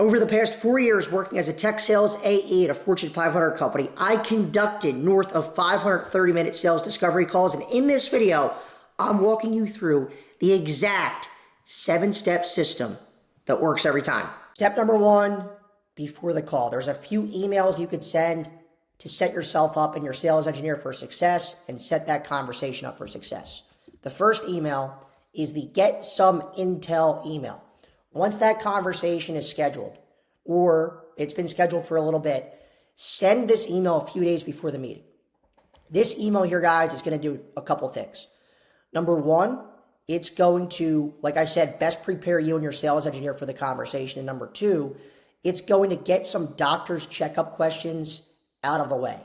Over the past 4 years working as a tech sales AE at a Fortune 500 company, I conducted north of 530-minute sales discovery calls. And in this video, I'm walking you through the exact 7-step system that works every time. Step number 1, before the call. There's a few emails you could send to set yourself up and your sales engineer for success and set that conversation up for success. The first email is the get some intel email. Once that conversation is scheduled, or it's been scheduled for a little bit, send this email a few days before the meeting. This email here, guys, is going to do a couple things. Number 1, it's going to, like I said, best prepare you and your sales engineer for the conversation. And number 2, it's going to get some doctor's checkup questions out of the way.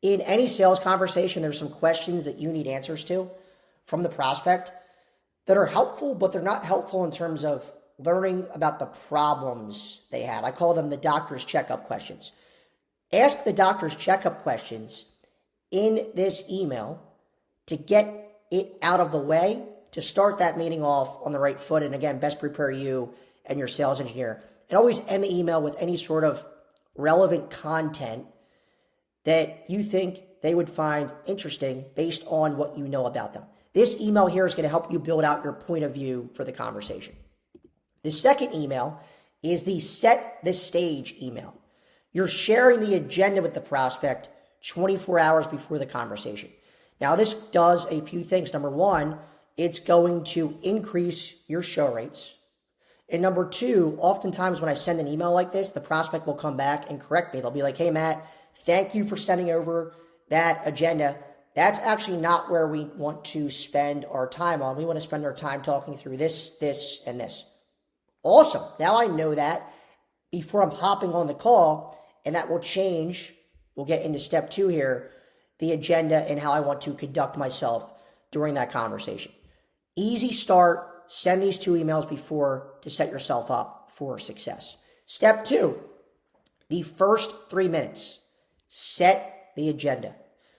In any sales conversation, there's some questions that you need answers to from the prospect that are helpful, but they're not helpful in terms of learning about the problems they have. I call them the doctor's checkup questions. Ask the doctor's checkup questions in this email to get it out of the way, to start that meeting off on the right foot. And again, best prepare you and your sales engineer. And always end the email with any sort of relevant content that you think they would find interesting based on what you know about them. This email here is going to help you build out your point of view for the conversation. The second email is the set the stage email. You're sharing the agenda with the prospect 24 hours before the conversation. Now, this does a few things. Number 1, it's going to increase your show rates. And number 2, oftentimes when I send an email like this, the prospect will come back and correct me. They'll be like, hey, Matt, thank you for sending over that agenda. That's actually not where we want to spend our time on. We want to spend our time talking through this, this, and this. Awesome. Now I know that before I'm hopping on the call, and that will change. We'll get into step 2 here, the agenda and how I want to conduct myself during that conversation. Easy start. Send these 2 emails before to set yourself up for success. Step 2, the first 3 minutes. Set the agenda.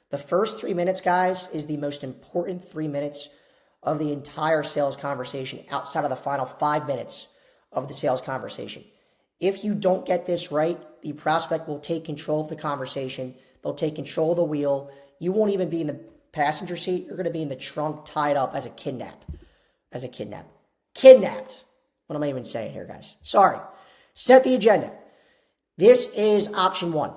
The first 3 minutes, guys, is the most important 3 minutes of the entire sales conversation outside of the final 5 minutes of the sales conversation. If you don't get this right, the prospect will take control of the conversation. They'll take control of the wheel. You won't even be in the passenger seat. You're going to be in the trunk tied up as a kidnap. Kidnapped. What am I even saying here, guys? Sorry. Set the agenda. This is option 1.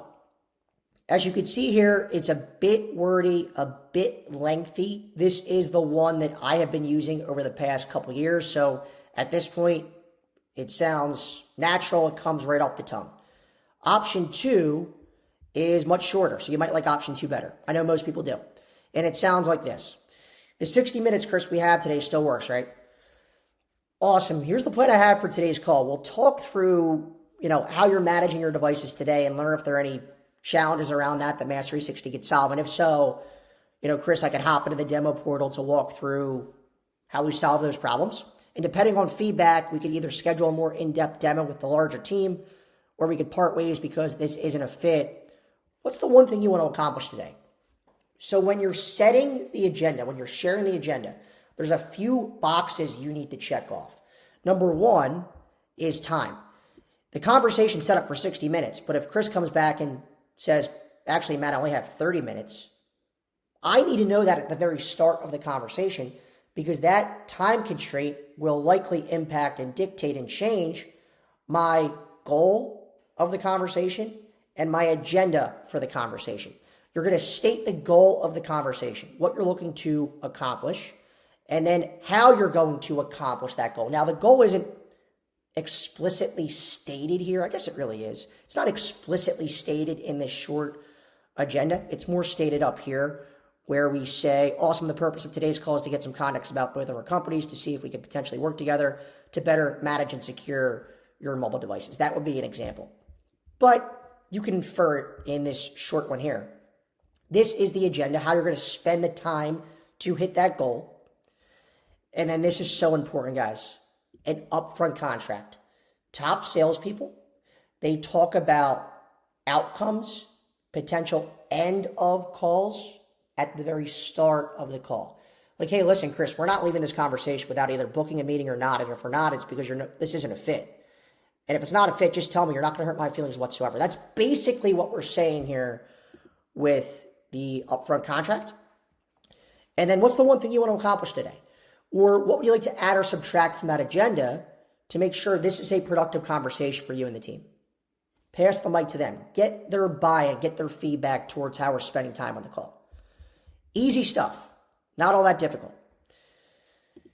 As you can see here, it's a bit wordy, a bit lengthy. This is the one that I have been using over the past couple years. So at this point, it sounds natural. It comes right off the tongue. Option 2 is much shorter. So you might like option 2 better. I know most people do. And it sounds like this. The 60 minutes, Chris, we have today still works, right? Awesome. Here's the plan I have for today's call. We'll talk through, how you're managing your devices today and learn if there are any challenges around that Master 360 could solve. And if so, Chris, I could hop into the demo portal to walk through how we solve those problems. And depending on feedback, we could either schedule a more in-depth demo with the larger team, or we could part ways because this isn't a fit. What's the one thing you want to accomplish today? So when you're setting the agenda, when you're sharing the agenda, there's a few boxes you need to check off. Number 1 is time. The conversation's set up for 60 minutes, but if Chris comes back and says, actually, Matt, I only have 30 minutes, I need to know that at the very start of the conversation, because that time constraint will likely impact and dictate and change my goal of the conversation and my agenda for the conversation. You're going to state the goal of the conversation, what you're looking to accomplish, and then how you're going to accomplish that goal. Now, the goal isn't explicitly stated here. I guess it really is. It's not explicitly stated in this short agenda. It's more stated up here where we say, awesome, the purpose of today's call is to get some context about both of our companies to see if we could potentially work together to better manage and secure your mobile devices. That would be an example. But you can infer it in this short one here. This is the agenda, how you're going to spend the time to hit that goal. And then this is so important, guys, an upfront contract. Top salespeople, they talk about outcomes, potential end of calls at the very start of the call. Like, hey, listen, Chris, we're not leaving this conversation without either booking a meeting or not. And if we're not, it's because this isn't a fit. And if it's not a fit, just tell me. You're not going to hurt my feelings whatsoever. That's basically what we're saying here with the upfront contract. And then what's the one thing you want to accomplish today? Or what would you like to add or subtract from that agenda to make sure this is a productive conversation for you and the team? Pass the mic to them. Get their buy-in, get their feedback towards how we're spending time on the call. Easy stuff. Not all that difficult.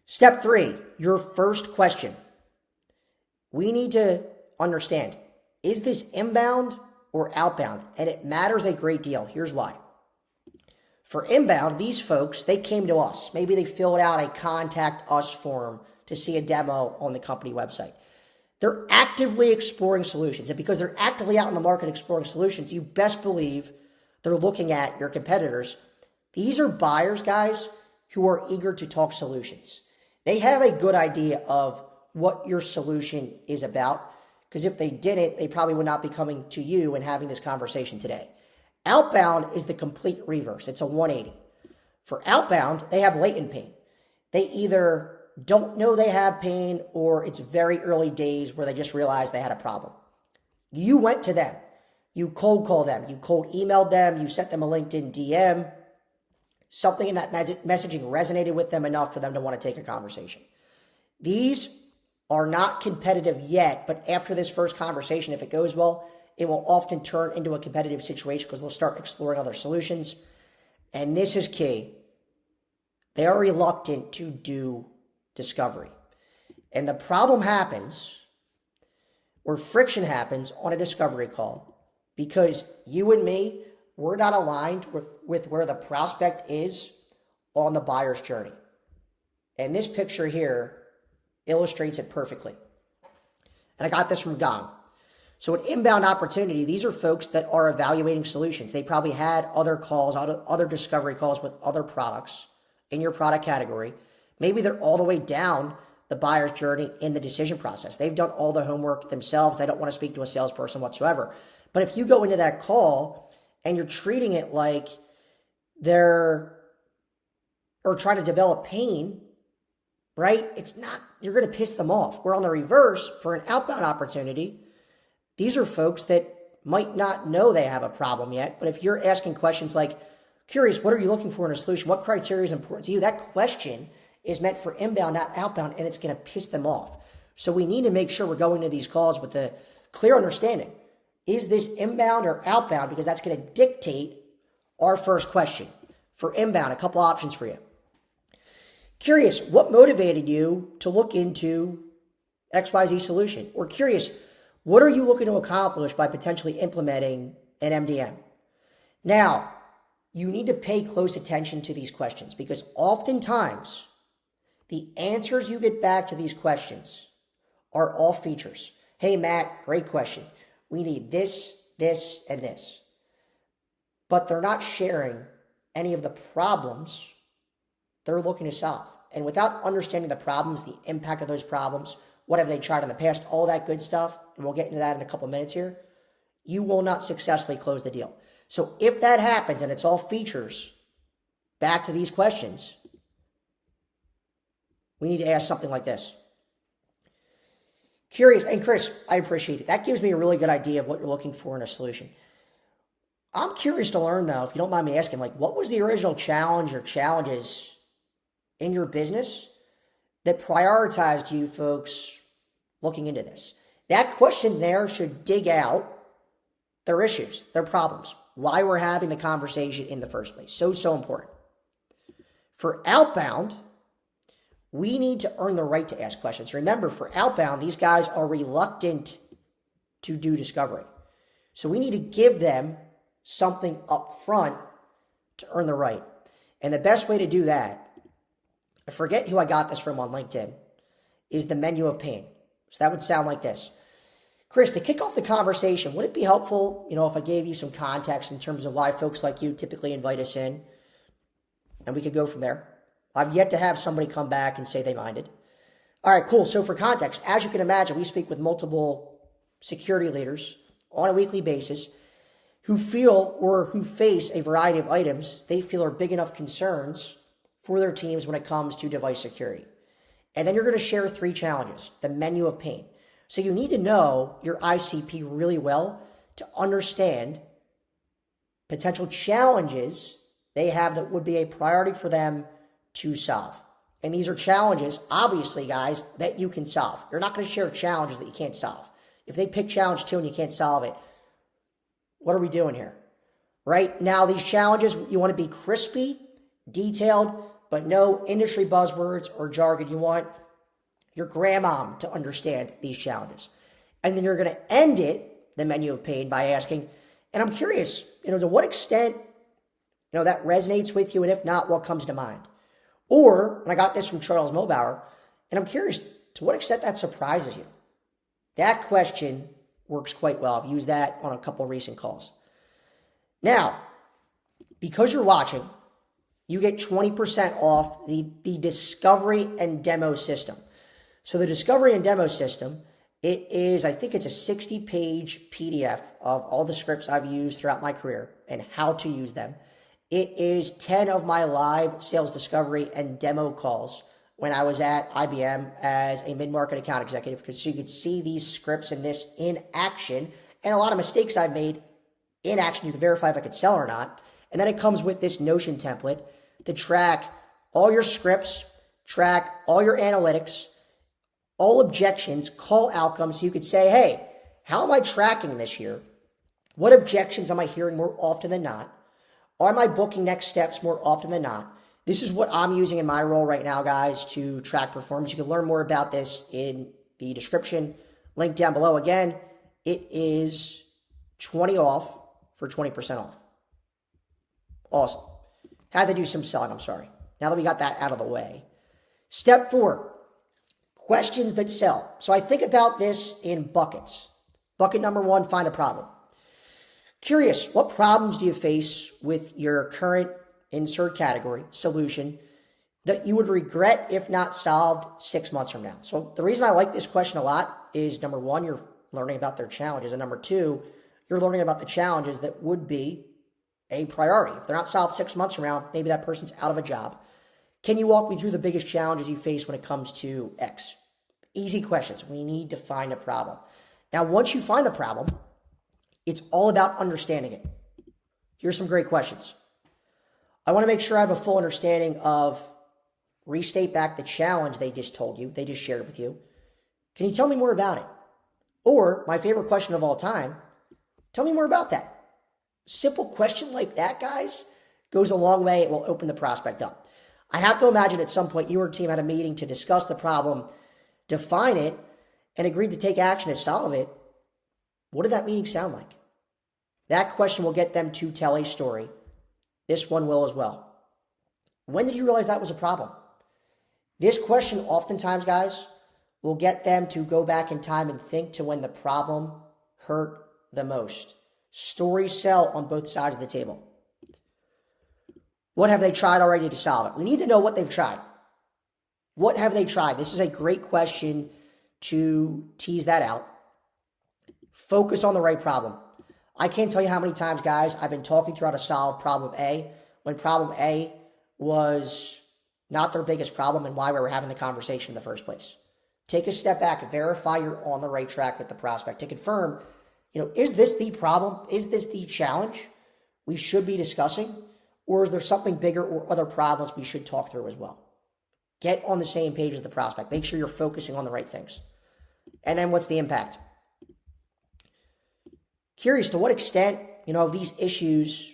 Step 3, your first question. We need to understand, is this inbound or outbound? And it matters a great deal. Here's why. For inbound, these folks, they came to us. Maybe they filled out a contact us form to see a demo on the company website. They're actively exploring solutions. And because they're actively out in the market exploring solutions, you best believe they're looking at your competitors. These are buyers, guys, who are eager to talk solutions. They have a good idea of what your solution is about, because if they didn't, they probably would not be coming to you and having this conversation today. Outbound is the complete reverse. It's a 180. For outbound, they have latent pain. They either don't know they have pain or it's very early days where they just realized they had a problem. You went to them. You cold called them. You cold emailed them. You sent them a LinkedIn DM. Something in that messaging resonated with them enough for them to want to take a conversation. These are not competitive yet, but after this first conversation, if it goes well, it will often turn into a competitive situation because they'll start exploring other solutions. And this is key. They are reluctant to do discovery. And the problem happens, or friction happens on a discovery call, because you and me, we're not aligned with where the prospect is on the buyer's journey. And this picture here illustrates it perfectly. And I got this from Gong. So an inbound opportunity, these are folks that are evaluating solutions. They probably had other calls, other discovery calls with other products in your product category. Maybe they're all the way down the buyer's journey in the decision process. They've done all the homework themselves. They don't want to speak to a salesperson whatsoever. But if you go into that call and you're treating it like they're or trying to develop pain, right? It's not, you're going to piss them off. Where on the reverse, for an outbound opportunity, these are folks that might not know they have a problem yet, but if you're asking questions like, curious, what are you looking for in a solution? What criteria is important to you? That question is meant for inbound, not outbound, and it's going to piss them off. So we need to make sure we're going to these calls with a clear understanding. Is this inbound or outbound? Because that's going to dictate our first question. For inbound, a couple options for you. Curious, what motivated you to look into XYZ solution? Or curious, what are you looking to accomplish by potentially implementing an MDM? Now, you need to pay close attention to these questions because oftentimes the answers you get back to these questions are all features. Hey, Matt, great question. We need this, this, and this. But they're not sharing any of the problems they're looking to solve. And without understanding the problems, the impact of those problems, what have they tried in the past, all that good stuff, and we'll get into that in a couple minutes here, you will not successfully close the deal. So if that happens and it's all features back to these questions, we need to ask something like this. Curious, and Chris, I appreciate it. That gives me a really good idea of what you're looking for in a solution. I'm curious to learn, though, if you don't mind me asking, like, what was the original challenge or challenges in your business that prioritized you folks looking into this? That question there should dig out their issues, their problems, why we're having the conversation in the first place. So important. For outbound, we need to earn the right to ask questions. Remember, for outbound, these guys are reluctant to do discovery. So we need to give them something up front to earn the right. And the best way to do that, I forget who I got this from on LinkedIn, is the menu of pain. So that would sound like this. Chris, to kick off the conversation, would it be helpful, if I gave you some context in terms of why folks like you typically invite us in? And we could go from there. I've yet to have somebody come back and say they minded. All right, cool. So for context, as you can imagine, we speak with multiple security leaders on a weekly basis who feel or who face a variety of items they feel are big enough concerns for their teams when it comes to device security. And then you're going to share 3 challenges, the menu of pain. So you need to know your ICP really well to understand potential challenges they have that would be a priority for them to solve. And these are challenges, obviously, guys, that you can solve. You're not going to share challenges that you can't solve. If they pick challenge 2 and you can't solve it, what are we doing here? Right now, these challenges, you want to be crispy, detailed, but no industry buzzwords or jargon. You want your grandmom to understand these challenges. And then you're going to end it, the menu of pain, by asking, and I'm curious, to what extent, that resonates with you, and if not, what comes to mind? Or, and I got this from Charles Mobauer, and I'm curious, to what extent that surprises you? That question works quite well. I've used that on a couple of recent calls. Now, because you're watching, you get 20% off the discovery and demo system. So the discovery and demo system, I think it's a 60-page PDF of all the scripts I've used throughout my career and how to use them. It is 10 of my live sales discovery and demo calls when I was at IBM as a mid-market account executive, because you could see these scripts and this in action and a lot of mistakes I've made in action. You can verify if I could sell or not. And then it comes with this Notion template to track all your scripts, track all your analytics, all objections, call outcomes. So you could say, hey, how am I tracking this year? What objections am I hearing more often than not? Are my booking next steps more often than not? This is what I'm using in my role right now, guys, to track performance. You can learn more about this in the description, link down below. Again, it is 20 off for 20% off. Awesome. Had to do some selling, I'm sorry. Now that we got that out of the way. Step 4, questions that sell. So I think about this in buckets. Bucket number 1, find a problem. Curious, what problems do you face with your current insert category solution that you would regret if not solved 6 months from now? So the reason I like this question a lot is, number 1, you're learning about their challenges. And number 2, you're learning about the challenges that would be a priority. If they're not solved 6 months from now, maybe that person's out of a job. Can you walk me through the biggest challenges you face when it comes to X? Easy questions. We need to find a problem. Now, once you find the problem, it's all about understanding it. Here's some great questions. I want to make sure I have a full understanding of, restate back the challenge they just told you, they just shared with you. Can you tell me more about it? Or, my favorite question of all time, tell me more about that. Simple question like that, guys, goes a long way. It will open the prospect up. I have to imagine at some point your team had a meeting to discuss the problem, define it, and agreed to take action to solve it. What did that meeting sound like? That question will get them to tell a story. This one will as well. When did you realize that was a problem? This question oftentimes, guys, will get them to go back in time and think to when the problem hurt the most. Stories sell on both sides of the table. What have they tried already to solve it? We need to know what they've tried. What have they tried? This is a great question to tease that out. Focus on the right problem. I can't tell you how many times, guys, I've been talking through how to solve problem A when problem A was not their biggest problem and why we were having the conversation in the first place. Take a step back and verify you're on the right track with the prospect to confirm, is this the problem? Is this the challenge we should be discussing? Or is there something bigger or other problems we should talk through as well? Get on the same page as the prospect. Make sure you're focusing on the right things. And then what's the impact? Curious to what extent, have these issues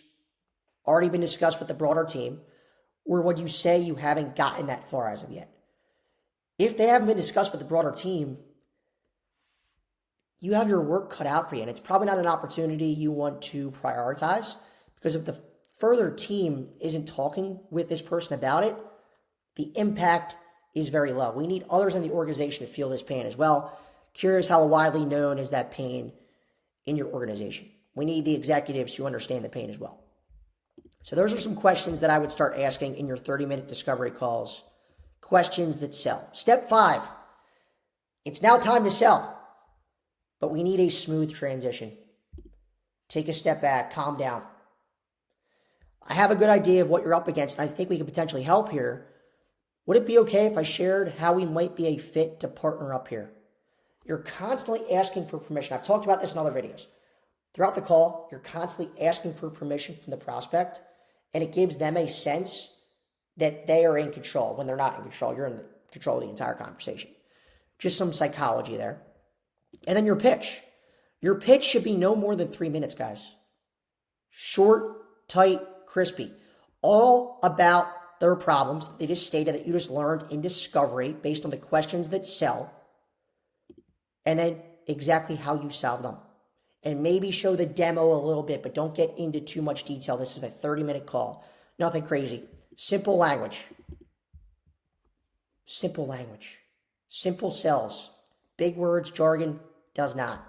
already been discussed with the broader team, or would you say you haven't gotten that far as of yet? If they haven't been discussed with the broader team, you have your work cut out for you, and it's probably not an opportunity you want to prioritize, because if the further team isn't talking with this person about it, the impact is very low. We need others in the organization to feel this pain as well. Curious how widely known is that pain in your organization. We need the executives to understand the pain as well. So those are some questions that I would start asking in your 30-minute discovery calls. Questions that sell. Step 5, it's now time to sell, but we need a smooth transition. Take a step back, calm down. I have a good idea of what you're up against, and I think we could potentially help here. Would it be okay if I shared how we might be a fit to partner up here? You're constantly asking for permission. I've talked about this in other videos. Throughout the call, you're constantly asking for permission from the prospect, and it gives them a sense that they are in control. When they're not in control, you're in control of the entire conversation. Just some psychology there. And then your pitch. Your pitch should be no more than 3 minutes, guys. Short, tight, crispy. All about their problems they just stated that you just learned in discovery based on the questions that sell. And then exactly how you solve them. And maybe show the demo a little bit, but don't get into too much detail. This is a 30-minute call. Nothing crazy. Simple language. Simple language. Simple sells. Big words, jargon, does not.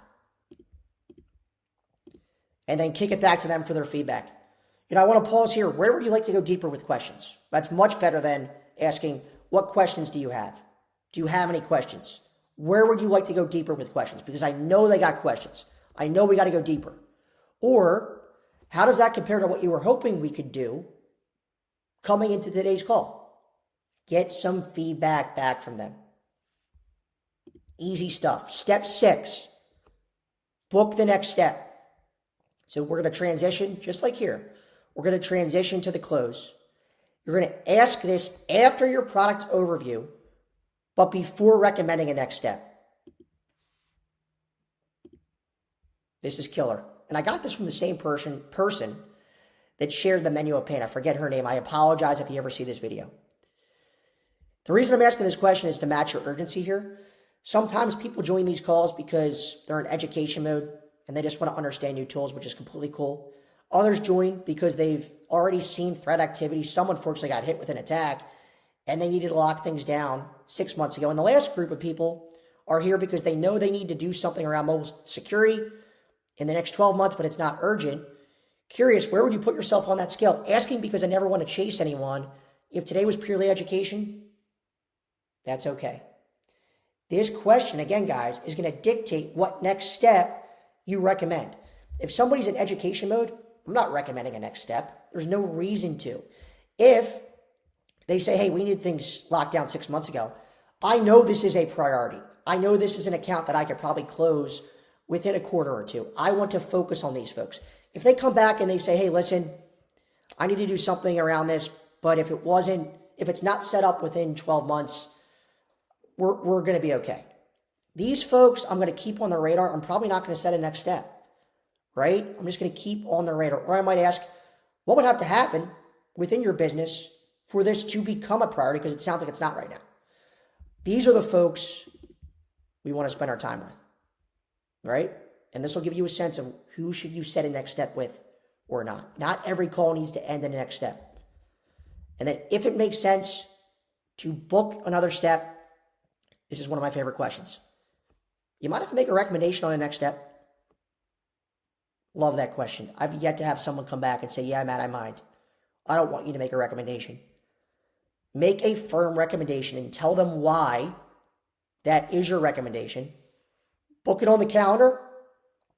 And then kick it back to them for their feedback. I want to pause here. Where would you like to go deeper with questions? That's much better than asking, what questions do you have? Do you have any questions? Where would you like to go deeper with questions? Because I know they got questions. I know we got to go deeper. Or how does that compare to what you were hoping we could do coming into today's call? Get some feedback back from them. Easy stuff. Step 6, book the next step. So we're going to transition, just like here. We're going to transition to the close. You're going to ask this after your product overview, but before recommending a next step. This is killer. And I got this from the same person that shared the menu of pain. I forget her name. I apologize if you ever see this video. The reason I'm asking this question is to match your urgency here. Sometimes people join these calls because they're in education mode and they just want to understand new tools, which is completely cool. Others join because they've already seen threat activity. Some unfortunately got hit with an attack and they needed to lock things down 6 months ago. And the last group of people are here because they know they need to do something around mobile security in the next 12 months, but it's not urgent. Curious, where would you put yourself on that scale? Asking because I never want to chase anyone. If today was purely education, that's okay. This question, again, guys, is going to dictate what next step you recommend. If somebody's in education mode, I'm not recommending a next step. There's no reason to. If they say, hey, we need things locked down 6 months ago, I know this is a priority. I know this is an account that I could probably close within a quarter or two. I want to focus on these folks. If they come back and they say, hey, listen, I need to do something around this, but if it's not set up within 12 months, we're going to be okay. These folks, I'm going to keep on the radar. I'm probably not going to set a next step, right? I'm just going to keep on the radar. Or I might ask, what would have to happen within your business for this to become a priority? Because it sounds like it's not right now. These are the folks we want to spend our time with, right? And this will give you a sense of who should you set a next step with or not. Not every call needs to end in a next step. And then if it makes sense to book another step, this is one of my favorite questions. You might have to make a recommendation on the next step. Love that question. I've yet to have someone come back and say, yeah, Matt, I mind. I don't want you to make a recommendation. Make a firm recommendation and tell them why that is your recommendation. Book it on the calendar.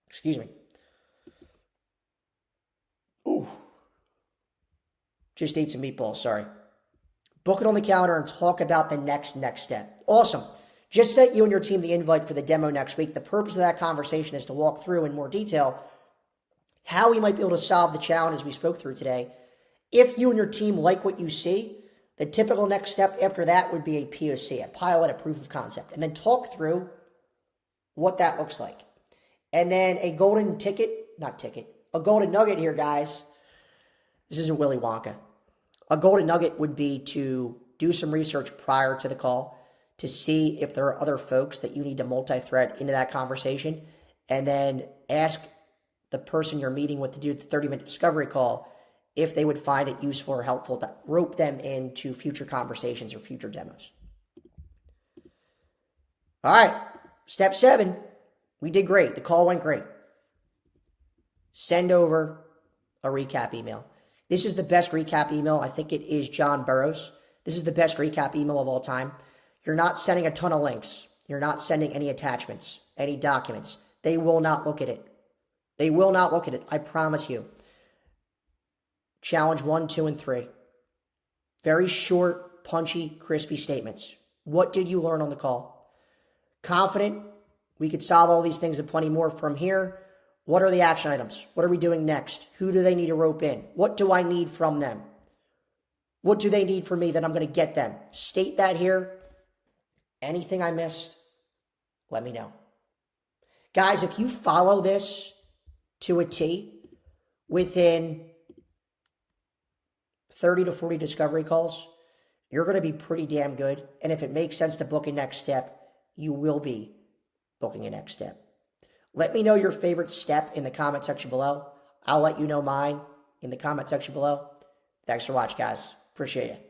Excuse me. Ooh. Just ate some meatballs, sorry. Book it on the calendar and talk about the next step. Awesome. Just sent you and your team the invite for the demo next week. The purpose of that conversation is to walk through in more detail how we might be able to solve the challenges we spoke through today. If you and your team like what you see, the typical next step after that would be a POC, a pilot, a proof of concept, and then talk through what that looks like. And then a golden nugget here, guys. This isn't Willy Wonka. A golden nugget would be to do some research prior to the call to see if there are other folks that you need to multi-thread into that conversation, and then ask the person you're meeting with to do the 30-minute discovery call if they would find it useful or helpful to rope them into future conversations or future demos. All right, step 7, we did great. The call went great. Send over a recap email. This is the best recap email. I think it is John Burroughs. This is the best recap email of all time. You're not sending a ton of links. You're not sending any attachments, any documents. They will not look at it. They will not look at it. I promise you. Challenge 1, 2, and 3. Very short, punchy, crispy statements. What did you learn on the call? Confident We could solve all these things and plenty more from here. What are the action items? What are we doing next? Who do they need to rope in? What do I need from them? What do they need from me that I'm going to get them? State that here. Anything I missed, let me know. Guys, if you follow this to a T within 30 to 40 discovery calls, you're going to be pretty damn good. And if it makes sense to book a next step, you will be booking a next step. Let me know your favorite step in the comment section below. I'll let you know mine in the comment section below. Thanks for watching, guys. Appreciate you.